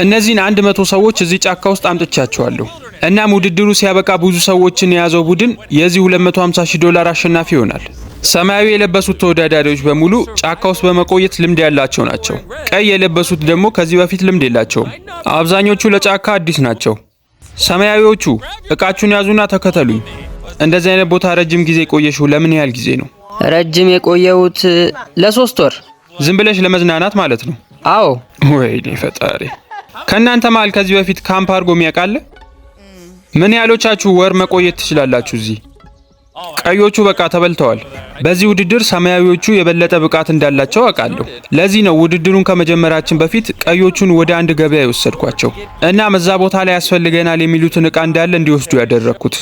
እነዚህን 100 ሰዎች እዚህ ጫካ ውስጥ አምጥቻቸዋለሁ። እናም ውድድሩ ሲያበቃ ብዙ ሰዎችን የያዘው ቡድን የዚህ $250,000 አሸናፊ ይሆናል። ሰማያዊ የለበሱት ተወዳዳሪዎች በሙሉ ጫካ ውስጥ በመቆየት ልምድ ያላቸው ናቸው። ቀይ የለበሱት ደግሞ ከዚህ በፊት ልምድ የላቸውም። አብዛኞቹ ለጫካ አዲስ ናቸው። ሰማያዊዎቹ እቃችሁን ያዙና ተከተሉኝ። እንደዚህ አይነት ቦታ ረጅም ጊዜ ቆየሽው ለምን ያህል ጊዜ ነው? ረጅም የቆየሁት ለ3 ወር። ዝም ብለሽ ለመዝናናት ማለት ነው? አዎ። ወይኔ ፈጣሪ። ከእናንተ መሃል ከዚህ በፊት ካምፕ አድርጎ የሚያውቃለ? ምን ያህሎቻችሁ ወር መቆየት ትችላላችሁ እዚህ? ቀዮቹ በቃ ተበልተዋል። በዚህ ውድድር ሰማያዊዎቹ የበለጠ ብቃት እንዳላቸው አውቃለሁ። ለዚህ ነው ውድድሩን ከመጀመራችን በፊት ቀዮቹን ወደ አንድ ገበያ የወሰድኳቸው እና እዛ ቦታ ላይ ያስፈልገናል የሚሉትን እቃ እንዳለ እንዲወስዱ ያደረኩት።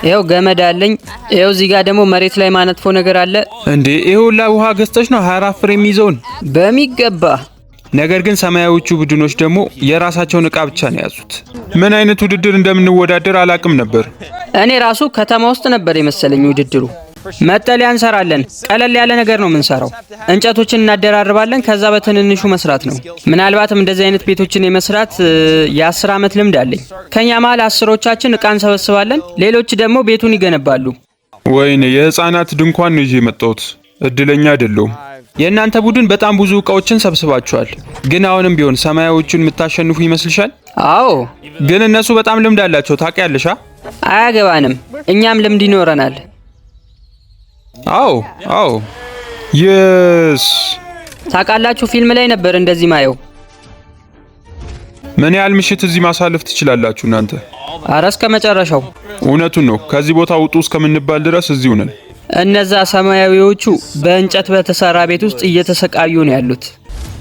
ይሄው ገመድ አለኝ። ይሄው እዚህ ጋር ደግሞ መሬት ላይ ማነጥፎ ነገር አለ። እንዴ ይሄውላ ውሃ ገዝተሽ ነው 24 ፍሬ የሚይዘውን? በሚገባ። ነገር ግን ሰማያዊዎቹ ቡድኖች ደግሞ የራሳቸውን እቃ ብቻ ነው ያዙት። ምን አይነት ውድድር እንደምንወዳደር አላቅም ነበር። እኔ ራሱ ከተማ ውስጥ ነበር የመሰለኝ ውድድሩ። መጠለያ እንሰራለን። ቀለል ያለ ነገር ነው የምንሰራው። እንጨቶችን እናደራርባለን። ከዛ በትንንሹ መስራት ነው። ምናልባትም እንደዚህ አይነት ቤቶችን የመስራት የ10 ዓመት ልምድ አለኝ። ከኛ መሀል 10ዎቻችን እቃ እንሰበስባለን፣ ሌሎች ደግሞ ቤቱን ይገነባሉ። ወይኔ የህፃናት ድንኳን ነው ይዤ የመጣሁት። እድለኛ አይደለሁም። የእናንተ ቡድን በጣም ብዙ እቃዎችን ሰብስባቸዋል። ግን አሁንም ቢሆን ሰማያዊዎቹን የምታሸንፉ ይመስልሻል? አዎ። ግን እነሱ በጣም ልምድ አላቸው ታውቂያለሽ? አያገባንም። እኛም ልምድ ይኖረናል። አዎ የስ ታውቃላችሁ፣ ፊልም ላይ ነበር እንደዚህ ማየው። ምን ያህል ምሽት እዚህ ማሳለፍ ትችላላችሁ እናንተ? ኧረ እስከ መጨረሻው። እውነቱን ነው። ከዚህ ቦታ ውጡ እስከምንባል ድረስ እዚሁ ነን። እነዛ ሰማያዊዎቹ በእንጨት በተሰራ ቤት ውስጥ እየተሰቃዩ ነው ያሉት።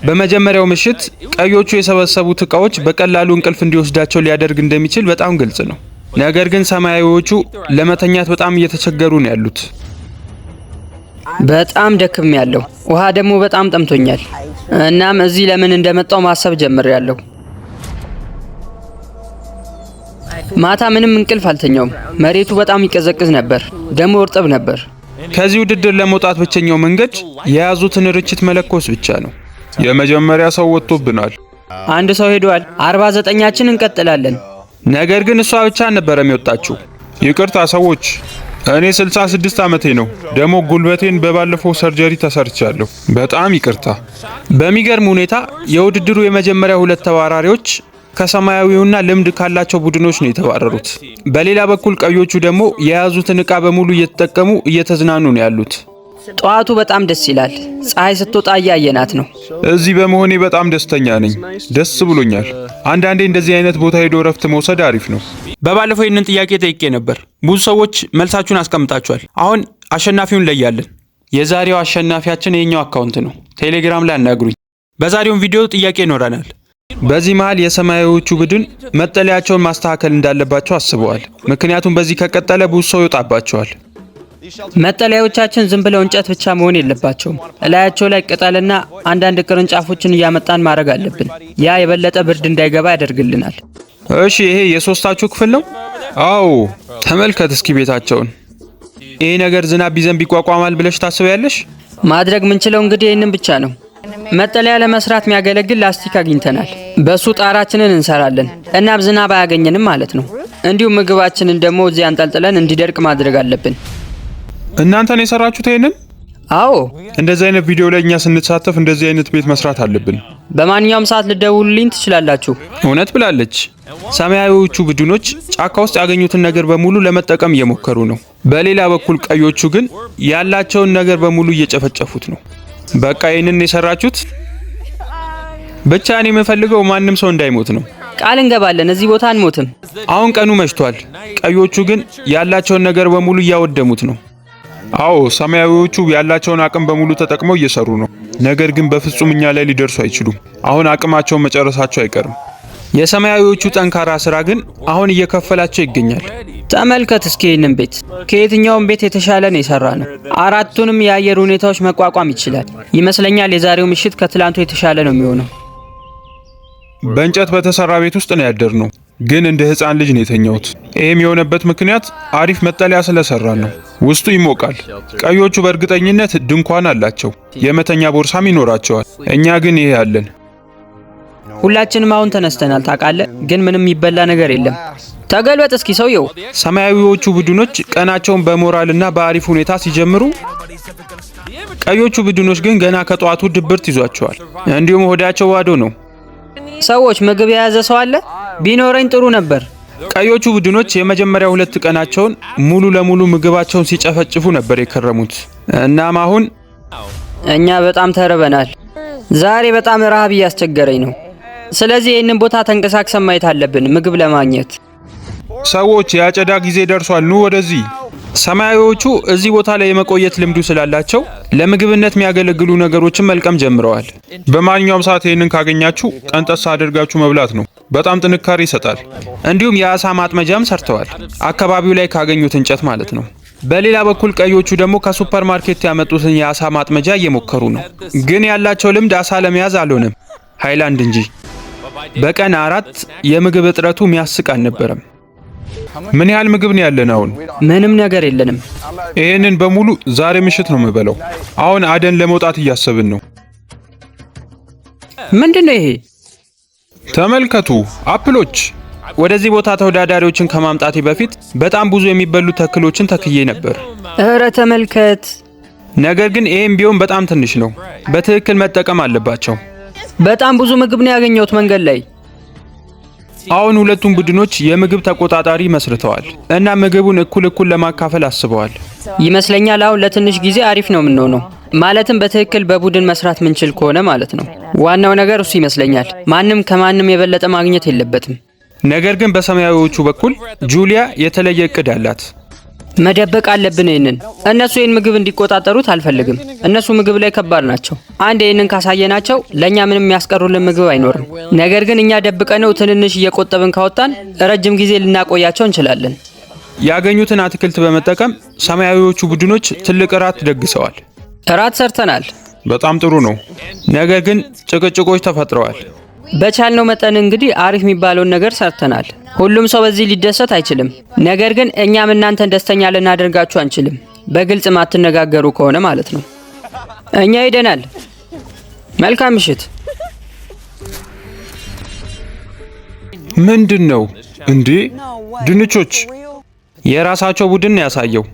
በመጀመሪያው ምሽት ቀዮቹ የሰበሰቡት እቃዎች በቀላሉ እንቅልፍ እንዲወስዳቸው ሊያደርግ እንደሚችል በጣም ግልጽ ነው። ነገር ግን ሰማያዊዎቹ ለመተኛት በጣም እየተቸገሩ ነው ያሉት። በጣም ደክም ያለው ውሃ ደግሞ በጣም ጠምቶኛል። እናም እዚህ ለምን እንደመጣው ማሰብ ጀምሬያለሁ። ማታ ምንም እንቅልፍ አልተኛውም። መሬቱ በጣም ይቀዘቅዝ ነበር፣ ደግሞ እርጥብ ነበር። ከዚህ ውድድር ለመውጣት ብቸኛው መንገድ የያዙትን ርችት መለኮስ ብቻ ነው። የመጀመሪያ ሰው ወጥቶብናል። አንድ ሰው ሄዷል። 49ኛችን እንቀጥላለን። ነገር ግን እሷ ብቻ ነበር የሚወጣችው። ይቅርታ ሰዎች፣ እኔ 66 ዓመቴ ነው። ደግሞ ጉልበቴን በባለፈው ሰርጀሪ ተሰርቻለሁ። በጣም ይቅርታ። በሚገርም ሁኔታ የውድድሩ የመጀመሪያ 2 ተወዳዳሪዎች ከሰማያዊውና ልምድ ካላቸው ቡድኖች ነው የተባረሩት። በሌላ በኩል ቀዮቹ ደግሞ የያዙትን እቃ በሙሉ እየተጠቀሙ እየተዝናኑ ነው ያሉት። ጠዋቱ በጣም ደስ ይላል። ፀሐይ ስትወጣ እያየናት ነው። እዚህ በመሆኔ በጣም ደስተኛ ነኝ። ደስ ብሎኛል። አንዳንዴ እንደዚህ አይነት ቦታ ሄዶ ረፍት መውሰድ አሪፍ ነው። በባለፈው ይህንን ጥያቄ ጠይቄ ነበር። ብዙ ሰዎች መልሳችሁን አስቀምጣችኋል። አሁን አሸናፊውን ለያለን። የዛሬው አሸናፊያችን የኛው አካውንት ነው። ቴሌግራም ላይ አናግሩኝ። በዛሬው ቪዲዮ ጥያቄ ይኖረናል። በዚህ መሃል የሰማያዊዎቹ ቡድን መጠለያቸውን ማስተካከል እንዳለባቸው አስበዋል። ምክንያቱም በዚህ ከቀጠለ ብዙ ሰው ይወጣባቸዋል። መጠለያዎቻችን ዝም ብለው እንጨት ብቻ መሆን የለባቸውም። እላያቸው ላይ ቅጠልና አንዳንድ ቅርንጫፎችን እያመጣን ማድረግ አለብን። ያ የበለጠ ብርድ እንዳይገባ ያደርግልናል። እሺ፣ ይሄ የሶስታችሁ ክፍል ነው? አዎ። ተመልከት እስኪ ቤታቸውን። ይሄ ነገር ዝናብ ቢዘንብ ይቋቋማል ብለሽ ታስቢያለሽ? ማድረግ ምንችለው እንግዲህ ይህንን ብቻ ነው። መጠለያ ለመስራት የሚያገለግል ላስቲክ አግኝተናል። በሱ ጣራችንን እንሰራለን። እናም ዝናብ አያገኘንም ማለት ነው። እንዲሁም ምግባችንን ደግሞ እዚህ አንጠልጥለን እንዲደርቅ ማድረግ አለብን። እናንተ ነው የሰራችሁት ይሄንን? አዎ። እንደዚህ አይነት ቪዲዮ ላይ እኛ ስንሳተፍ እንደዚህ አይነት ቤት መስራት አለብን። በማንኛውም ሰዓት ልደውሉልኝ ትችላላችሁ። እውነት ብላለች። ሰማያዊዎቹ ቡድኖች ጫካ ውስጥ ያገኙትን ነገር በሙሉ ለመጠቀም እየሞከሩ ነው። በሌላ በኩል ቀዮቹ ግን ያላቸውን ነገር በሙሉ እየጨፈጨፉት ነው። በቃ ይሄንን የሰራችሁት? ብቻ እኔ የምፈልገው ማንም ሰው እንዳይሞት ነው። ቃል እንገባለን፣ እዚህ ቦታ አንሞትም። አሁን ቀኑ መሽቷል። ቀዮቹ ግን ያላቸውን ነገር በሙሉ እያወደሙት ነው። አዎ፣ ሰማያዊዎቹ ያላቸውን አቅም በሙሉ ተጠቅመው እየሰሩ ነው። ነገር ግን በፍጹም እኛ ላይ ሊደርሱ አይችሉም። አሁን አቅማቸውን መጨረሳቸው አይቀርም። የሰማያዊዎቹ ጠንካራ ስራ ግን አሁን እየከፈላቸው ይገኛል። ተመልከት እስኪ ይህንን ቤት። ከየትኛውም ቤት የተሻለ ነው የሰራ ነው። 4ቱንም የአየር ሁኔታዎች መቋቋም ይችላል። ይመስለኛል የዛሬው ምሽት ከትላንቱ የተሻለ ነው የሚሆነው። በእንጨት በተሰራ ቤት ውስጥ ነው ያደርነው፣ ግን እንደ ህፃን ልጅ ነው የተኛሁት። ይሄም የሆነበት ምክንያት አሪፍ መጠለያ ስለሰራን ነው። ውስጡ ይሞቃል። ቀዮቹ በእርግጠኝነት ድንኳን አላቸው፣ የመተኛ ቦርሳም ይኖራቸዋል። እኛ ግን ይሄ አለን። ሁላችንም አሁን ተነስተናል ታውቃለህ፣ ግን ምንም የሚበላ ነገር የለም። ተገልበጥ እስኪ ሰውየው። ሰማያዊዎቹ ቡድኖች ቀናቸውን በሞራልና በአሪፍ ሁኔታ ሲጀምሩ፣ ቀዮቹ ቡድኖች ግን ገና ከጠዋቱ ድብርት ይዟቸዋል። እንዲሁም ሆዳቸው ባዶ ነው። ሰዎች ምግብ የያዘ ሰው አለ? ቢኖረኝ ጥሩ ነበር። ቀዮቹ ቡድኖች የመጀመሪያ 2 ቀናቸውን ሙሉ ለሙሉ ምግባቸውን ሲጨፈጭፉ ነበር የከረሙት። እናም አሁን እኛ በጣም ተርበናል። ዛሬ በጣም ረሃብ እያስቸገረኝ ነው። ስለዚህ ይህንን ቦታ ተንቀሳቅሰን ማየት አለብን ምግብ ለማግኘት። ሰዎች የአጨዳ ጊዜ ደርሷል፣ ኑ ወደዚህ። ሰማያዊዎቹ እዚህ ቦታ ላይ የመቆየት ልምዱ ስላላቸው ለምግብነት የሚያገለግሉ ነገሮችን መልቀም ጀምረዋል። በማንኛውም ሰዓት ይህንን ካገኛችሁ ቀንጠስ አድርጋችሁ መብላት ነው። በጣም ጥንካሬ ይሰጣል። እንዲሁም የአሳ ማጥመጃም ሰርተዋል፣ አካባቢው ላይ ካገኙት እንጨት ማለት ነው። በሌላ በኩል ቀዮቹ ደግሞ ከሱፐር ማርኬት ያመጡትን የአሳ ማጥመጃ እየሞከሩ ነው። ግን ያላቸው ልምድ አሳ ለመያዝ አልሆነም፣ ሃይላንድ እንጂ። በቀን 4 የምግብ እጥረቱ የሚያስቅ አልነበረም። ምን ያህል ምግብ ነው ያለን አሁን? ምንም ነገር የለንም። ይህንን በሙሉ ዛሬ ምሽት ነው የምበለው። አሁን አደን ለመውጣት እያሰብን ነው። ምንድነው ይሄ? ተመልከቱ፣ አፕሎች። ወደዚህ ቦታ ተወዳዳሪዎችን ከማምጣቴ በፊት በጣም ብዙ የሚበሉ ተክሎችን ተክዬ ነበር። እረ ተመልከት። ነገር ግን ይሄም ቢሆን በጣም ትንሽ ነው። በትክክል መጠቀም አለባቸው። በጣም ብዙ ምግብ ነው ያገኘሁት መንገድ ላይ። አሁን ሁለቱም ቡድኖች የምግብ ተቆጣጣሪ መስርተዋል እና ምግቡን እኩል ለማካፈል አስበዋል። ይመስለኛል አሁን ለትንሽ ጊዜ አሪፍ ነው የምንሆነው። ማለትም በትክክል በቡድን መስራት ምንችል ከሆነ ማለት ነው። ዋናው ነገር እሱ ይመስለኛል። ማንም ከማንም የበለጠ ማግኘት የለበትም። ነገር ግን በሰማያዊዎቹ በኩል ጁሊያ የተለየ እቅድ አላት። መደበቅ አለብን ይህንን። እነሱ ይህን ምግብ እንዲቆጣጠሩት አልፈልግም። እነሱ ምግብ ላይ ከባድ ናቸው። አንድ ይህንን ካሳየናቸው ለእኛ ምንም የሚያስቀሩልን ምግብ አይኖርም። ነገር ግን እኛ ደብቀነው ትንንሽ እየቆጠብን ካወጣን ረጅም ጊዜ ልናቆያቸው እንችላለን። ያገኙትን አትክልት በመጠቀም ሰማያዊዎቹ ቡድኖች ትልቅ እራት ደግሰዋል። እራት ሰርተናል። በጣም ጥሩ ነው። ነገር ግን ጭቅጭቆች ተፈጥረዋል። በቻልነው መጠን እንግዲህ አሪፍ የሚባለውን ነገር ሰርተናል። ሁሉም ሰው በዚህ ሊደሰት አይችልም። ነገር ግን እኛም እናንተን ደስተኛ ልናደርጋችሁ አንችልም፣ በግልጽ ማትነጋገሩ ከሆነ ማለት ነው። እኛ ሄደናል። መልካም ምሽት። ምንድን ነው እንዴ? ድንቾች የራሳቸው ቡድን ያሳየው።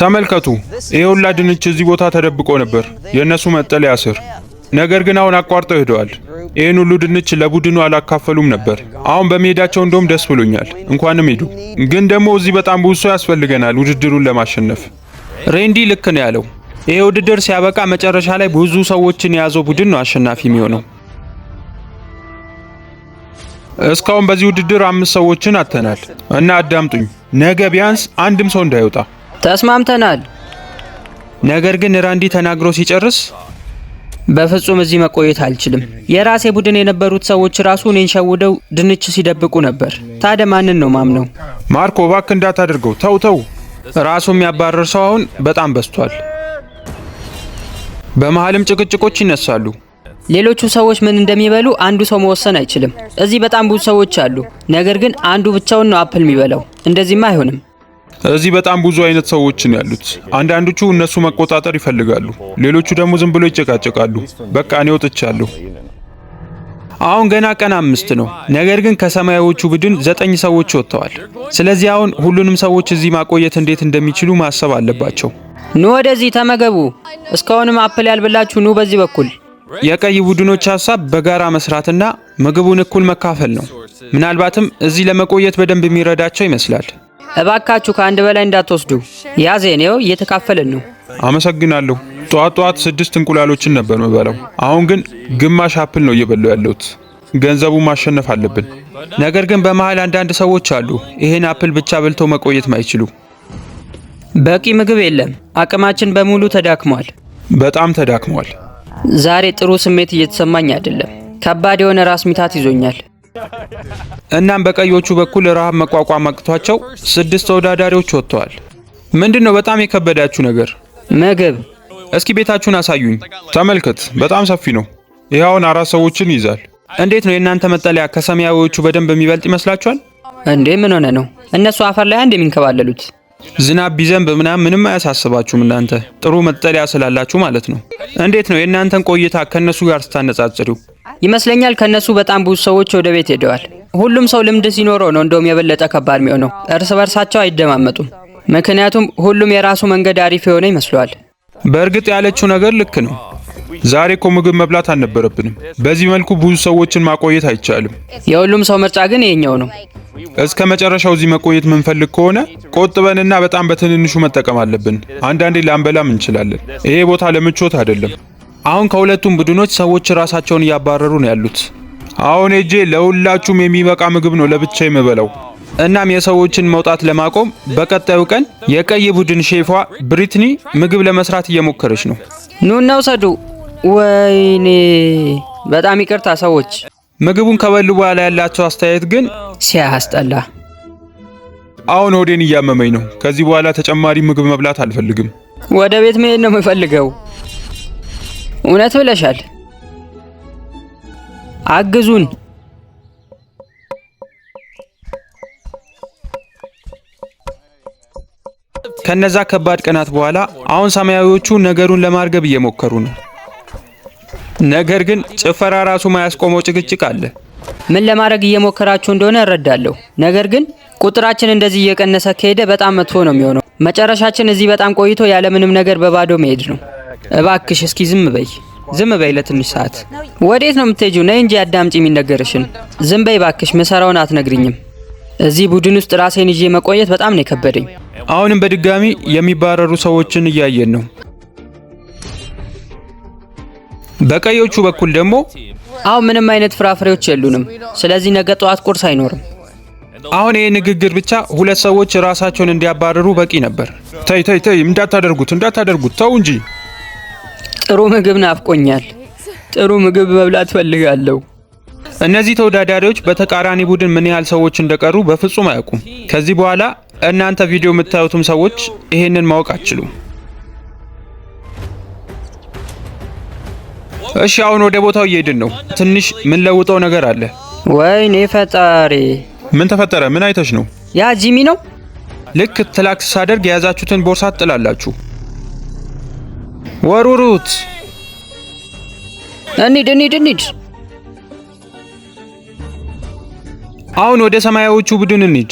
ተመልከቱ፣ ይሄ ሁላ ድንች እዚህ ቦታ ተደብቆ ነበር የእነሱ መጠለያ ስር። ነገር ግን አሁን አቋርጠው ሄደዋል። ይህን ሁሉ ድንች ለቡድኑ አላካፈሉም ነበር። አሁን በመሄዳቸው እንደውም ደስ ብሎኛል። እንኳንም ሄዱ። ግን ደግሞ እዚህ በጣም ብዙ ሰው ያስፈልገናል ውድድሩን ለማሸነፍ። ሬንዲ ልክ ነው ያለው። ይሄ ውድድር ሲያበቃ መጨረሻ ላይ ብዙ ሰዎችን የያዘው ቡድን ነው አሸናፊ የሚሆነው። እስካሁን በዚህ ውድድር 5 ሰዎችን አጥተናል እና አዳምጡኝ፣ ነገ ቢያንስ አንድም ሰው እንዳይወጣ ተስማምተናል። ነገር ግን ራንዲ ተናግሮ ሲጨርስ በፍጹም እዚህ መቆየት አልችልም። የራሴ ቡድን የነበሩት ሰዎች ራሱ እኔን ሸውደው ድንች ሲደብቁ ነበር። ታዲያ ማንን ነው ማምነው? ማርኮ እባክህ እንዳታደርገው፣ ተው። ራሱ የሚያባረር ሰው አሁን በጣም በዝቷል። በመሃልም ጭቅጭቆች ይነሳሉ። ሌሎቹ ሰዎች ምን እንደሚበሉ አንዱ ሰው መወሰን አይችልም። እዚህ በጣም ብዙ ሰዎች አሉ። ነገር ግን አንዱ ብቻውን ነው አፕል የሚበላው። እንደዚህማ አይሆንም። እዚህ በጣም ብዙ አይነት ሰዎች ነው ያሉት። አንዳንዶቹ እነሱ መቆጣጠር ይፈልጋሉ፣ ሌሎቹ ደግሞ ዝም ብሎ ይጨቃጨቃሉ። በቃ እኔ ወጥቻለሁ። አሁን ገና ቀን 5 ነው። ነገር ግን ከሰማያዊዎቹ ቡድን 9 ሰዎች ወጥተዋል። ስለዚህ አሁን ሁሉንም ሰዎች እዚህ ማቆየት እንዴት እንደሚችሉ ማሰብ አለባቸው። ኑ ወደዚህ ተመገቡ። እስካሁንም አፕል ያልበላችሁ ኑ በዚህ በኩል። የቀይ ቡድኖች ሀሳብ በጋራ መስራትና ምግቡን እኩል መካፈል ነው። ምናልባትም እዚህ ለመቆየት በደንብ የሚረዳቸው ይመስላል። እባካችሁ ከአንድ በላይ እንዳትወስዱ። ያዘኔው እየተካፈልን ነው። አመሰግናለሁ። ጠዋት 6 እንቁላሎችን ነበር የምበላው። አሁን ግን ግማሽ አፕል ነው እየበላው ያለሁት። ገንዘቡ ማሸነፍ አለብን። ነገር ግን በመሃል አንዳንድ ሰዎች አሉ ይሄን አፕል ብቻ በልተው መቆየት ማይችሉ። በቂ ምግብ የለም። አቅማችን በሙሉ ተዳክሟል። በጣም ተዳክሟል። ዛሬ ጥሩ ስሜት እየተሰማኝ አይደለም። ከባድ የሆነ ራስ ምታት ይዞኛል። እናም በቀዮቹ በኩል ረሃብ መቋቋም አቅቷቸው 6 ተወዳዳሪዎች ወጥተዋል። ምንድነው በጣም የከበዳችሁ ነገር? ምግብ። እስኪ ቤታችሁን አሳዩኝ። ተመልከት፣ በጣም ሰፊ ነው። ይሄውን 4 ሰዎችን ይይዛል። እንዴት ነው የእናንተ መጠለያ ከሰማያዊዎቹ በደንብ የሚበልጥ ይመስላችኋል? እንዴ ምን ሆነ ነው? እነሱ አፈር ላይ አንድ የሚንከባለሉት። ዝናብ ቢዘንብ ምንም አያሳስባችሁም እናንተ ጥሩ መጠለያ ስላላችሁ ማለት ነው። እንዴት ነው የእናንተን ቆይታ ከነሱ ጋር ስታነጻጽሪው? ይመስለኛል ከነሱ በጣም ብዙ ሰዎች ወደ ቤት ሄደዋል። ሁሉም ሰው ልምድ ሲኖረው ነው እንደውም የበለጠ ከባድ የሚሆነው። እርስ በርሳቸው አይደማመጡም። ምክንያቱም ሁሉም የራሱ መንገድ አሪፍ የሆነ ይመስለዋል። በእርግጥ ያለችው ነገር ልክ ነው። ዛሬ እኮ ምግብ መብላት አልነበረብንም። በዚህ መልኩ ብዙ ሰዎችን ማቆየት አይቻልም። የሁሉም ሰው ምርጫ ግን ይሄኛው ነው። እስከ መጨረሻው እዚህ መቆየት ምንፈልግ ከሆነ ቆጥበንና በጣም በትንንሹ መጠቀም አለብን። አንዳንዴ ላንበላም እንችላለን። ይሄ ቦታ ለምቾት አይደለም። አሁን ከሁለቱም ቡድኖች ሰዎች ራሳቸውን እያባረሩ ነው ያሉት። አሁን እጄ ለሁላችሁም የሚበቃ ምግብ ነው ለብቻ የምበላው። እናም የሰዎችን መውጣት ለማቆም በቀጣዩ ቀን የቀይ ቡድን ሼፏ ብሪትኒ ምግብ ለመስራት እየሞከረች ነው። ኑና ውሰዱ። ወይኔ በጣም ይቅርታ ሰዎች። ምግቡን ከበሉ በኋላ ያላቸው አስተያየት ግን ሲያስጠላ። አሁን ሆዴን እያመመኝ ነው። ከዚህ በኋላ ተጨማሪ ምግብ መብላት አልፈልግም። ወደ ቤት መሄድ ነው የምፈልገው። እውነት ብለሻል። አግዙን። ከነዛ ከባድ ቀናት በኋላ አሁን ሰማያዊዎቹ ነገሩን ለማርገብ እየሞከሩ ነው። ነገር ግን ጭፈራ ራሱ ማያስቆመው ጭቅጭቅ አለ። ምን ለማድረግ እየሞከራችሁ እንደሆነ እረዳለሁ። ነገር ግን ቁጥራችን እንደዚህ እየቀነሰ ከሄደ በጣም መጥፎ ነው የሚሆነው። መጨረሻችን እዚህ በጣም ቆይቶ ያለ ምንም ነገር በባዶ መሄድ ነው። እባክሽ እስኪ ዝም በይ ለትንሽ ሰዓት። ወዴት ነው የምትሄጂው? ነይ እንጂ አዳምጪ የሚነገርሽን። ዝም በይ እባክሽ፣ ምሰራውን አትነግሪኝም። እዚህ ቡድን ውስጥ ራሴን ይዤ መቆየት በጣም ነው የከበደኝ። አሁንም በድጋሚ የሚባረሩ ሰዎችን እያየን ነው። በቀዮቹ በኩል ደግሞ አሁን ምንም አይነት ፍራፍሬዎች የሉንም። ስለዚህ ነገ ጠዋት ቁርስ አይኖርም። አሁን ይሄ ንግግር ብቻ ሁለት ሰዎች ራሳቸውን እንዲያባረሩ በቂ ነበር። ተይ እንዳታደርጉት ተው እንጂ። ጥሩ ምግብ ናፍቆኛል። ጥሩ ምግብ መብላት ፈልጋለሁ። እነዚህ ተወዳዳሪዎች በተቃራኒ ቡድን ምን ያህል ሰዎች እንደቀሩ በፍጹም አያውቁም። ከዚህ በኋላ እናንተ ቪዲዮ የምታዩትም ሰዎች ይሄንን ማወቅ አትችሉም። እሺ አሁን ወደ ቦታው እየሄድን ነው። ትንሽ ምን ለውጠው ነገር አለ። ወይኔ ፈጣሪ! ምን ተፈጠረ? ምን አይተሽ ነው? ያ ጂሚ ነው። ልክ ትላክስ ሳደርግ የያዛችሁትን ቦርሳ ትጥላላችሁ። ወሩሩት። እንሂድ። አሁን ወደ ሰማያዊዎቹ ቡድን እንሂድ።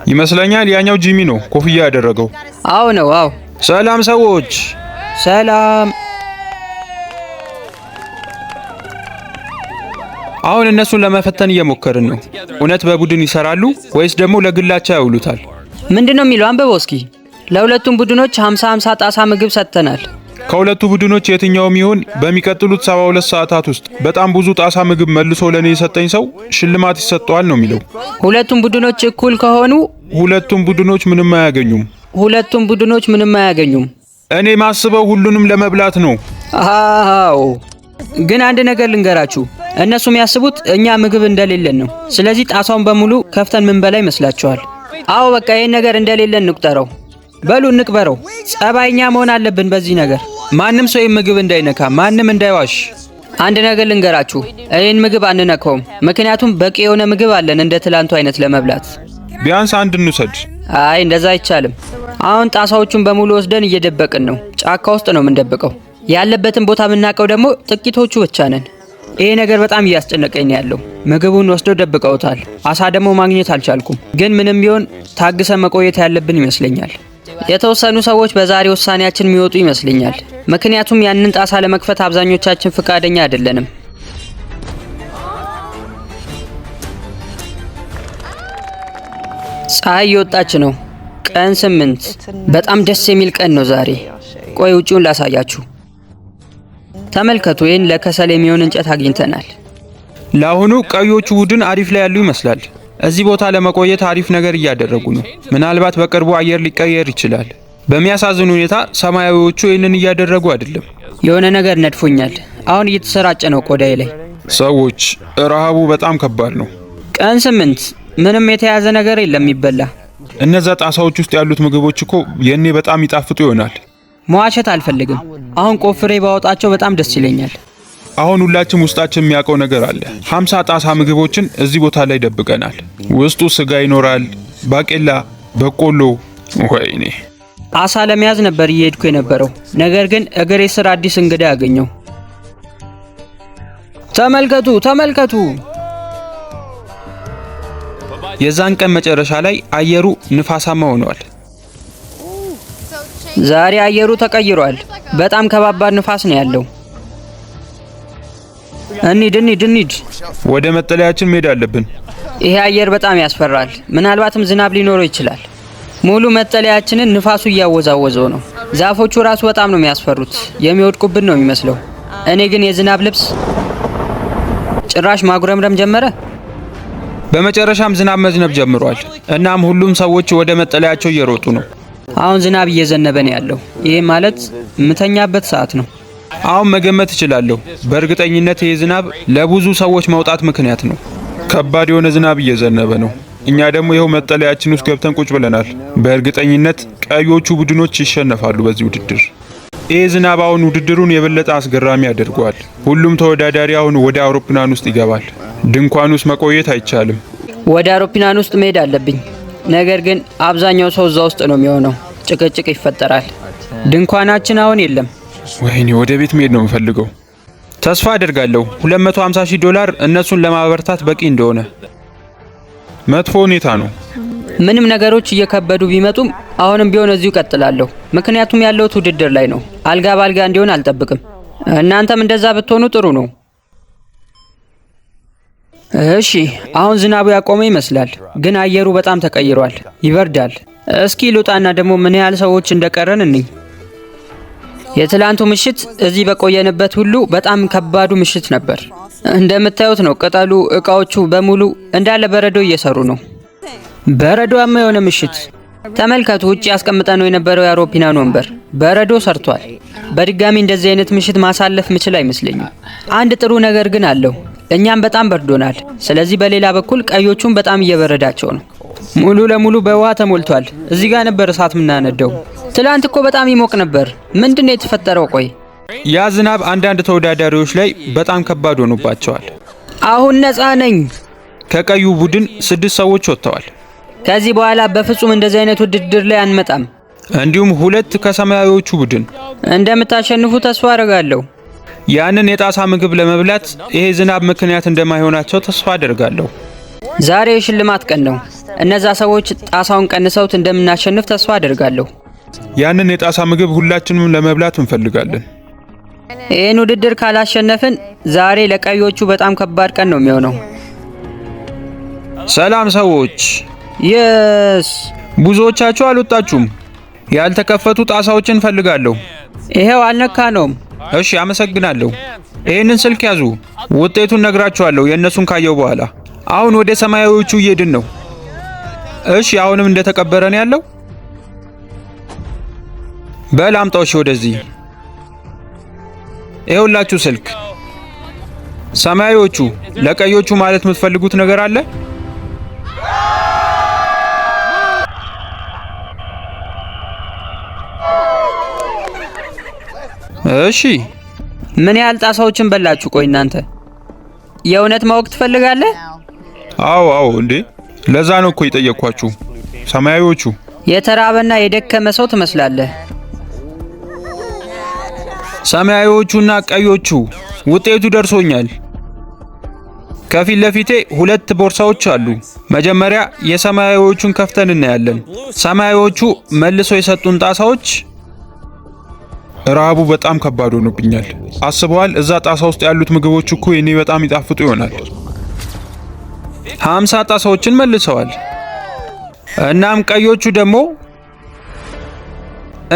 ይመስለኛል ያኛው ጂሚ ነው ኮፍያ ያደረገው። አዎ ነው። ሰላም ሰዎች። ሰላም። አሁን እነሱን ለመፈተን እየሞከርን ነው። እውነት በቡድን ይሰራሉ ወይስ ደግሞ ለግላቸው ያውሉታል? ምንድነው የሚለው? አንብበው እስኪ። ለሁለቱም ቡድኖች 50 ጣሳ ምግብ ሰጥተናል። ከሁለቱ ቡድኖች የትኛውም ይሁን በሚቀጥሉት 72 ሰዓታት ውስጥ በጣም ብዙ ጣሳ ምግብ መልሶ ለኔ የሰጠኝ ሰው ሽልማት ይሰጠዋል ነው የሚለው። ሁለቱም ቡድኖች እኩል ከሆኑ ሁለቱም ቡድኖች ምንም አያገኙም። እኔ ማስበው ሁሉንም ለመብላት ነው። አዎ፣ ግን አንድ ነገር ልንገራችሁ። እነሱ የሚያስቡት እኛ ምግብ እንደሌለን ነው። ስለዚህ ጣሳውን በሙሉ ከፍተን ምን በላይ ይመስላችኋል? አዎ፣ በቃ ይሄን ነገር እንደሌለን እንቁጠረው። በሉ እንቅበረው። ጸባይኛ መሆን አለብን በዚህ ነገር። ማንም ሰው ምግብ እንዳይነካ፣ ማንም እንዳይዋሽ። አንድ ነገር ልንገራችሁ፣ ይህን ምግብ አንነካውም። ምክንያቱም በቂ የሆነ ምግብ አለን እንደ ትላንቱ አይነት ለመብላት። ቢያንስ አንድ እንውሰድ። አይ እንደዛ አይቻልም። አሁን ጣሳዎቹን በሙሉ ወስደን እየደበቅን ነው። ጫካ ውስጥ ነው የምንደብቀው። ያለበትን ቦታ የምናውቀው ደግሞ ጥቂቶቹ ብቻ ነን። ይሄ ነገር በጣም እያስጨነቀኝ ነው ያለው። ምግቡን ወስደው ደብቀውታል። አሳ ደግሞ ማግኘት አልቻልኩም። ግን ምንም ቢሆን ታግሰን መቆየት ያለብን ይመስለኛል። የተወሰኑ ሰዎች በዛሬ ውሳኔያችን የሚወጡ ይመስለኛል። ምክንያቱም ያንን ጣሳ ለመክፈት አብዛኞቻችን ፍቃደኛ አይደለንም። ፀሐይ እየወጣች ነው። ቀን 8። በጣም ደስ የሚል ቀን ነው ዛሬ። ቆይ ውጪውን ላሳያችሁ። ተመልከቱ፣ ይህን ለከሰል የሚሆን እንጨት አግኝተናል። ለአሁኑ ቀዮቹ ቡድን አሪፍ ላይ ያሉ ይመስላል። እዚህ ቦታ ለመቆየት አሪፍ ነገር እያደረጉ ነው። ምናልባት በቅርቡ አየር ሊቀየር ይችላል። በሚያሳዝን ሁኔታ ሰማያዊዎቹ ይህንን እያደረጉ አይደለም። የሆነ ነገር ነድፎኛል። አሁን እየተሰራጨ ነው ቆዳዬ ላይ። ሰዎች፣ ረሃቡ በጣም ከባድ ነው። ቀን 8። ምንም የተያዘ ነገር የለም የሚበላ። እነዛ ጣሳዎች ውስጥ ያሉት ምግቦች እኮ የኔ በጣም ይጣፍጡ ይሆናል። መዋሸት አልፈልግም። አሁን ቆፍሬ ባወጣቸው በጣም ደስ ይለኛል። አሁን ሁላችንም ውስጣችን የሚያውቀው ነገር አለ። 50 ጣሳ ምግቦችን እዚህ ቦታ ላይ ደብቀናል። ውስጡ ስጋ ይኖራል፣ ባቄላ፣ በቆሎ፣ ወይኔ አሳ ለመያዝ ነበር እየሄድኩ የነበረው። ነገር ግን እግሬ ስር አዲስ እንግዳ ያገኘው። ተመልከቱ ተመልከቱ! የዛን ቀን መጨረሻ ላይ አየሩ ንፋሳማ ሆኗል። ዛሬ አየሩ ተቀይሯል። በጣም ከባባድ ንፋስ ነው ያለው። እንሂድ። ወደ መጠለያችን መሄድ አለብን። ይሄ አየር በጣም ያስፈራል። ምናልባትም ዝናብ ሊኖረው ይችላል። ሙሉ መጠለያችንን ንፋሱ እያወዛወዘው ነው። ዛፎቹ ራሱ በጣም ነው የሚያስፈሩት። የሚወድቁብን ነው የሚመስለው። እኔ ግን የዝናብ ልብስ ጭራሽ ማጉረምረም ጀመረ። በመጨረሻም ዝናብ መዝነብ ጀምሯል። እናም ሁሉም ሰዎች ወደ መጠለያቸው እየሮጡ ነው። አሁን ዝናብ እየዘነበ ነው ያለው። ይሄ ማለት ምተኛበት ሰዓት ነው። አሁን መገመት እችላለሁ። በእርግጠኝነት ይሄ ዝናብ ለብዙ ሰዎች መውጣት ምክንያት ነው። ከባድ የሆነ ዝናብ እየዘነበ ነው። እኛ ደግሞ ይኸው መጠለያችን ውስጥ ገብተን ቁጭ ብለናል። በእርግጠኝነት ቀዮቹ ቡድኖች ይሸነፋሉ በዚህ ውድድር። ይህ ዝናብ አሁን ውድድሩን የበለጠ አስገራሚ ያደርገዋል። ሁሉም ተወዳዳሪ አሁን ወደ አውሮፕላን ውስጥ ይገባል። ድንኳን ውስጥ መቆየት አይቻልም። ወደ አውሮፕላን ውስጥ መሄድ አለብኝ። ነገር ግን አብዛኛው ሰው እዛ ውስጥ ነው የሚሆነው። ጭቅጭቅ ይፈጠራል። ድንኳናችን አሁን የለም። ወይኔ ወደ ቤት መሄድ ነው የምፈልገው። ተስፋ አደርጋለሁ $250,000 እነሱን ለማበርታት በቂ እንደሆነ። መጥፎ ሁኔታ ነው። ምንም ነገሮች እየከበዱ ቢመጡም አሁንም ቢሆን እዚሁ ቀጥላለሁ። ምክንያቱም ያለሁት ውድድር ላይ ነው። አልጋ ባልጋ እንዲሆን አልጠብቅም። እናንተም እንደዛ ብትሆኑ ጥሩ ነው። እሺ፣ አሁን ዝናቡ ያቆመ ይመስላል፣ ግን አየሩ በጣም ተቀይሯል። ይበርዳል። እስኪ ልውጣና ደግሞ ምን ያህል ሰዎች እንደቀረን እንይ። የትላንቱ ምሽት እዚህ በቆየንበት ሁሉ በጣም ከባዱ ምሽት ነበር። እንደምታዩት ነው። ቅጠሉ፣ እቃዎቹ በሙሉ እንዳለ በረዶ እየሰሩ ነው። በረዶማ የሆነ ምሽት። ተመልከቱ፣ ውጭ ያስቀምጠነው የነበረው የአውሮፕላን ወንበር በረዶ ሰርቷል። በድጋሚ እንደዚህ አይነት ምሽት ማሳለፍ ምችል አይመስለኝም። አንድ ጥሩ ነገር ግን አለው። እኛም በጣም በርዶናል። ስለዚህ በሌላ በኩል ቀዮቹን በጣም እየበረዳቸው ነው። ሙሉ ለሙሉ በውሃ ተሞልቷል። እዚህ ጋር ነበር እሳት ምናነደው። ትላንት እኮ በጣም ይሞቅ ነበር። ምንድነው የተፈጠረው? ቆይ ያ ዝናብ አንዳንድ ተወዳዳሪዎች ላይ በጣም ከባድ ሆኖባቸዋል። አሁን ነፃ ነኝ። ከቀዩ ቡድን 6 ሰዎች ወጥተዋል። ከዚህ በኋላ በፍጹም እንደዚህ አይነት ውድድር ላይ አንመጣም። እንዲሁም 2 ከሰማያዊዎቹ ቡድን። እንደምታሸንፉ ተስፋ አደርጋለሁ። ያንን የጣሳ ምግብ ለመብላት ይሄ ዝናብ ምክንያት እንደማይሆናቸው ተስፋ አደርጋለሁ። ዛሬ የሽልማት ቀን ነው። እነዛ ሰዎች ጣሳውን ቀንሰውት እንደምናሸንፍ ተስፋ አደርጋለሁ። ያንን የጣሳ ምግብ ሁላችንም ለመብላት እንፈልጋለን። ይህን ውድድር ካላሸነፍን ዛሬ ለቀዮቹ በጣም ከባድ ቀን ነው የሚሆነው። ሰላም ሰዎች። የስ ብዙዎቻችሁ አልወጣችሁም። ያልተከፈቱ ጣሳዎችን እንፈልጋለሁ። ይሄው አልነካነውም። እሺ፣ አመሰግናለሁ። ይሄንን ስልክ ያዙ። ውጤቱን ነግራችኋለሁ የእነሱን ካየው በኋላ። አሁን ወደ ሰማያዊዎቹ እየሄድን ነው። እሺ፣ አሁንም እንደተቀበረ ነው ያለው። በል አምጣው። እሺ፣ ወደዚህ ይኸውላችሁ ስልክ። ሰማያዊዎቹ ለቀዮቹ ማለት የምትፈልጉት ነገር አለ? እሺ፣ ምን ያህል ጣሳዎችን በላችሁ? ቆይ እናንተ የእውነት ማወቅ ትፈልጋለህ? አዎ፣ እንዴ ለዛ ነው እኮ የጠየቅኳችሁ። ሰማያዊዎቹ የተራበና የደከመ ሰው ትመስላለህ። ሰማያዊዎቹና ቀዮቹ ውጤቱ ደርሶኛል። ከፊት ለፊቴ 2 ቦርሳዎች አሉ። መጀመሪያ የሰማያዊዎቹን ከፍተን እናያለን። ሰማያዊዎቹ መልሰው የሰጡን ጣሳዎች። ረሃቡ በጣም ከባድ ሆኖብኛል። አስበዋል? እዛ ጣሳ ውስጥ ያሉት ምግቦች እኮ የኔ በጣም ይጣፍጡ ይሆናል። 50 ጣሳዎችን መልሰዋል። እናም ቀዮቹ ደግሞ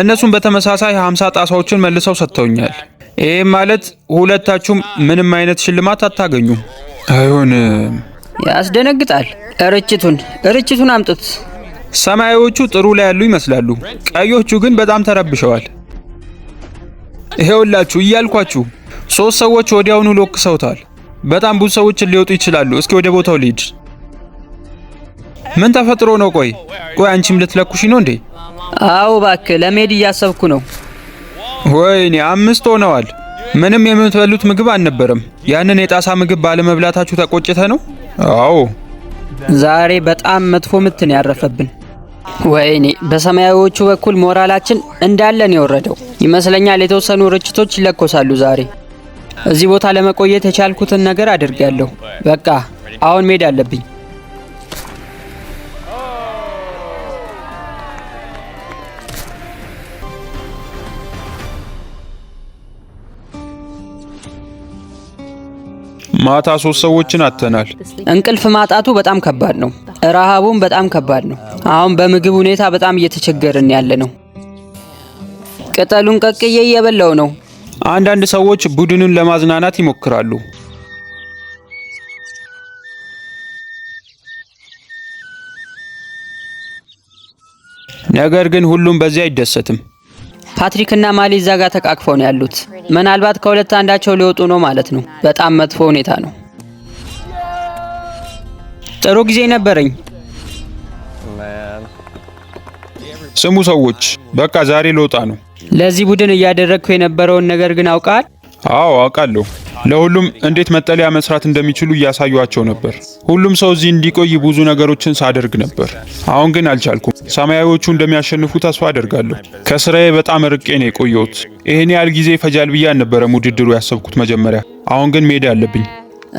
እነሱም በተመሳሳይ 50 ጣሳዎችን መልሰው ሰጥተውኛል። ይሄም ማለት ሁለታችሁም ምንም አይነት ሽልማት አታገኙም። አይሆንም። ያስደነግጣል። ርችቱን አምጡት። ሰማያዊዎቹ ጥሩ ላይ ያሉ ይመስላሉ። ቀዮቹ ግን በጣም ተረብሸዋል። ይሄውላችሁ እያልኳችሁ 3 ሰዎች ወዲያውኑ ሎክሰውታል። በጣም ብዙ ሰዎች ሊወጡ ይችላሉ። እስኪ ወደ ቦታው ልሂድ። ምን ተፈጥሮ ነው? ቆይ አንቺም ልትለኩሽ ነው እንዴ? አዎ እባክህ፣ ለመሄድ እያሰብኩ ነው። ወይኔ 5 ሆነዋል። ምንም የምትበሉት ምግብ አልነበረም። ያንን የጣሳ ምግብ ባለመብላታችሁ ተቆጭተ ነው? አዎ። ዛሬ በጣም መጥፎ ምትን ያረፈብን። ወይኔ በሰማያዊዎቹ በኩል ሞራላችን እንዳለን የወረደው ይመስለኛል። የተወሰኑ ርችቶች ይለኮሳሉ ዛሬ። እዚህ ቦታ ለመቆየት የቻልኩትን ነገር አድርጌያለሁ። በቃ አሁን መሄድ አለብኝ። ማታ 3 ሰዎችን አጥተናል። እንቅልፍ ማጣቱ በጣም ከባድ ነው። ረሃቡም በጣም ከባድ ነው። አሁን በምግብ ሁኔታ በጣም እየተቸገርን ያለ ነው። ቅጠሉን ቀቅዬ እየበላው ነው። አንዳንድ ሰዎች ቡድኑን ለማዝናናት ይሞክራሉ። ነገር ግን ሁሉም በዚህ አይደሰትም። ፓትሪክና ማሊ እዛ ጋር ተቃቅፈው ነው ያሉት። ምናልባት ከሁለት አንዳቸው ሊወጡ ነው ማለት ነው። በጣም መጥፎ ሁኔታ ነው። ጥሩ ጊዜ ነበረኝ። ስሙ ሰዎች፣ በቃ ዛሬ ልወጣ ነው። ለዚህ ቡድን እያደረግኩ የነበረውን ነገር ግን አውቃል? አዎ አውቃለሁ። ለሁሉም እንዴት መጠለያ መስራት እንደሚችሉ እያሳዩአቸው ነበር። ሁሉም ሰው እዚህ እንዲቆይ ብዙ ነገሮችን ሳደርግ ነበር። አሁን ግን አልቻልኩም። ሰማያዊዎቹ እንደሚያሸንፉ ተስፋ አደርጋለሁ። ከስራዬ በጣም ርቄ ነው የቆየሁት። ይሄን ያህል ጊዜ ፈጃል ብዬ አልነበረም ውድድሩ ያሰብኩት መጀመሪያ። አሁን ግን መሄድ አለብኝ።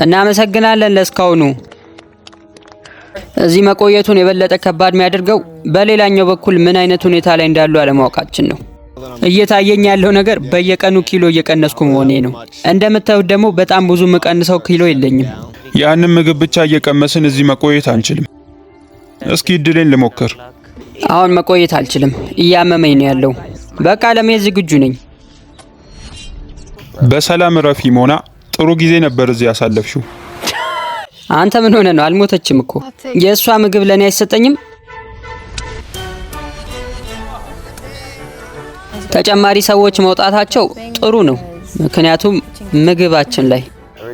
እናመሰግናለን ለእስካሁኑ። እዚህ መቆየቱን የበለጠ ከባድ የሚያደርገው በሌላኛው በኩል ምን አይነት ሁኔታ ላይ እንዳሉ አለማወቃችን ነው። እየታየኝ ያለው ነገር በየቀኑ ኪሎ እየቀነስኩ መሆኔ ነው። እንደምታዩት ደግሞ በጣም ብዙ የምቀንሰው ኪሎ የለኝም። ያንን ምግብ ብቻ እየቀመስን እዚህ መቆየት አንችልም። እስኪ እድሌን ልሞክር። አሁን መቆየት አልችልም። እያመመኝ ነው ያለው። በቃ ለመሄድ ዝግጁ ነኝ። በሰላም ረፊ ሞና። ጥሩ ጊዜ ነበር እዚህ ያሳለፍሽው። አንተ ምን ሆነ ነው? አልሞተችም እኮ። የእሷ ምግብ ለእኔ አይሰጠኝም? ተጨማሪ ሰዎች መውጣታቸው ጥሩ ነው፣ ምክንያቱም ምግባችን ላይ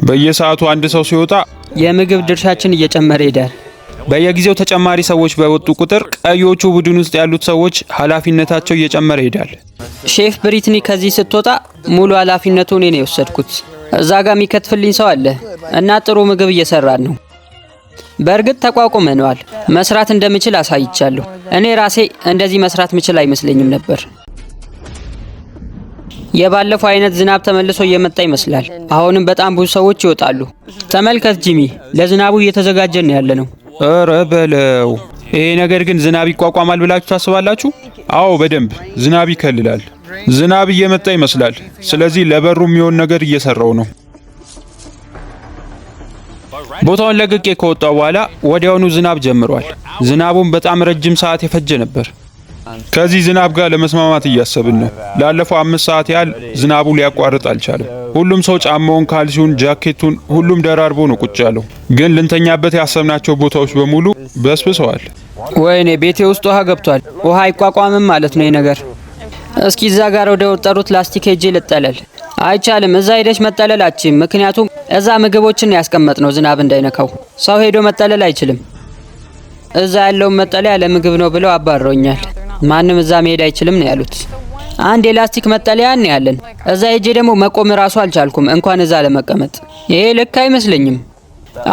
በየሰዓቱ አንድ ሰው ሲወጣ የምግብ ድርሻችን እየጨመረ ይሄዳል። በየጊዜው ተጨማሪ ሰዎች በወጡ ቁጥር ቀዮቹ ቡድን ውስጥ ያሉት ሰዎች ኃላፊነታቸው እየጨመረ ይሄዳል። ሼፍ ብሪትኒ ከዚህ ስትወጣ ሙሉ ኃላፊነቱን እኔ ነው የወሰድኩት። እዛ ጋር የሚከትፍልኝ ሰው አለ እና ጥሩ ምግብ እየሰራን ነው። በእርግጥ ተቋቁመነዋል። መስራት እንደምችል አሳይቻለሁ። እኔ ራሴ እንደዚህ መስራት ምችል አይመስለኝም ነበር። የባለፈው አይነት ዝናብ ተመልሶ እየመጣ ይመስላል። አሁንም በጣም ብዙ ሰዎች ይወጣሉ። ተመልከት ጂሚ፣ ለዝናቡ እየተዘጋጀን ነው ያለነው። ኧረ በለው። ይሄ ነገር ግን ዝናብ ይቋቋማል ብላችሁ ታስባላችሁ? አዎ በደንብ ዝናብ ይከልላል። ዝናብ እየመጣ ይመስላል። ስለዚህ ለበሩ የሚሆን ነገር እየሰራው ነው። ቦታውን ለቅቄ ከወጣው በኋላ ወዲያውኑ ዝናብ ጀምሯል። ዝናቡም በጣም ረጅም ሰዓት የፈጀ ነበር። ከዚህ ዝናብ ጋር ለመስማማት እያሰብን ነው። ላለፈው 5 ሰዓት ያህል ዝናቡ ሊያቋርጥ አልቻለም። ሁሉም ሰው ጫማውን፣ ካልሲውን፣ ጃኬቱን ሁሉም ደራርቦ ነው ቁጭ ያለው። ግን ልንተኛበት ያሰብናቸው ቦታዎች በሙሉ በስብሰዋል። ወይኔ ቤቴ ውስጥ ውሃ ገብቷል። ውሃ አይቋቋምም ማለት ነው ይሄ ነገር። እስኪ እዛ ጋር ወደ ወጠሩት ላስቲክ ሄጄ ልጠለል። አይቻልም፣ እዛ ሄደሽ መጠለላችን። ምክንያቱም እዛ ምግቦችን ያስቀመጥ ነው ዝናብ እንዳይነካው። ሰው ሄዶ መጠለል አይችልም። እዛ ያለውን መጠለያ ለምግብ ነው ብለው አባረውኛል። ማንም እዛ መሄድ አይችልም ነው ያሉት። አንድ የላስቲክ መጠለያ ነው ያለን። እዛ ሄጄ ደግሞ መቆም ራሱ አልቻልኩም፣ እንኳን እዛ ለመቀመጥ። ይሄ ልክ አይመስለኝም።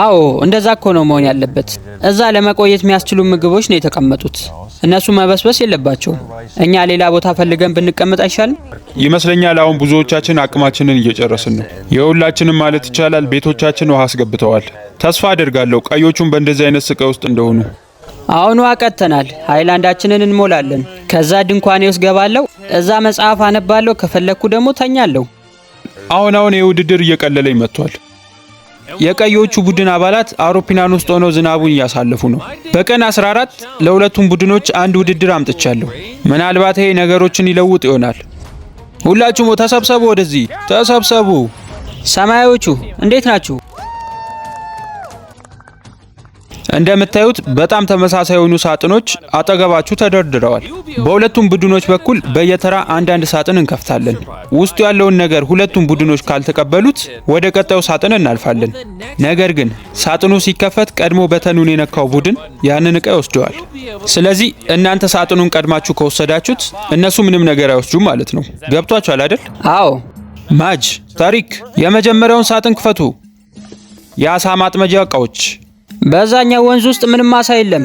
አዎ እንደዛ እኮ ነው መሆን ያለበት። እዛ ለመቆየት የሚያስችሉ ምግቦች ነው የተቀመጡት። እነሱ መበስበስ የለባቸውም። እኛ ሌላ ቦታ ፈልገን ብንቀመጥ አይሻልም? ይመስለኛል አሁን ብዙዎቻችን አቅማችንን እየጨረስን ነው። የሁላችንም ማለት ይቻላል ቤቶቻችን ውሃ አስገብተዋል። ተስፋ አደርጋለሁ ቀዮቹም በእንደዚህ አይነት ስቃይ ውስጥ እንደሆኑ። አሁን ውሃ ቀጥተናል። ሃይላንዳችንን እንሞላለን። ከዛ ድንኳኔ ውስጥ ገባለሁ። እዛ መጽሐፍ አነባለሁ። ከፈለኩ ደግሞ ተኛለሁ። አሁን የውድድር እየቀለለኝ መጥቷል። የቀዮቹ ቡድን አባላት አውሮፕላን ውስጥ ሆነው ዝናቡን እያሳለፉ ነው። በቀን 14 ለሁለቱም ቡድኖች አንድ ውድድር አምጥቻለሁ። ምናልባት ይሄ ነገሮችን ይለውጥ ይሆናል። ሁላችሁም ተሰብሰቡ፣ ወደዚህ ተሰብሰቡ። ሰማያዊዎቹ እንዴት ናችሁ? እንደምታዩት በጣም ተመሳሳይ የሆኑ ሳጥኖች አጠገባችሁ ተደርድረዋል። በሁለቱም ቡድኖች በኩል በየተራ አንዳንድ ሳጥን እንከፍታለን። ውስጡ ያለውን ነገር ሁለቱም ቡድኖች ካልተቀበሉት ወደ ቀጣዩ ሳጥን እናልፋለን። ነገር ግን ሳጥኑ ሲከፈት ቀድሞ በተኑን የነካው ቡድን ያንን ዕቃ ይወስደዋል። ስለዚህ እናንተ ሳጥኑን ቀድማችሁ ከወሰዳችሁት እነሱ ምንም ነገር አይወስዱም ማለት ነው። ገብቷችኋል አይደል? አዎ። ማጅ፣ ታሪክ፣ የመጀመሪያውን ሳጥን ክፈቱ። የአሳ ማጥመጃ ዕቃዎች። በዛኛው ወንዝ ውስጥ ምንም አሳ የለም።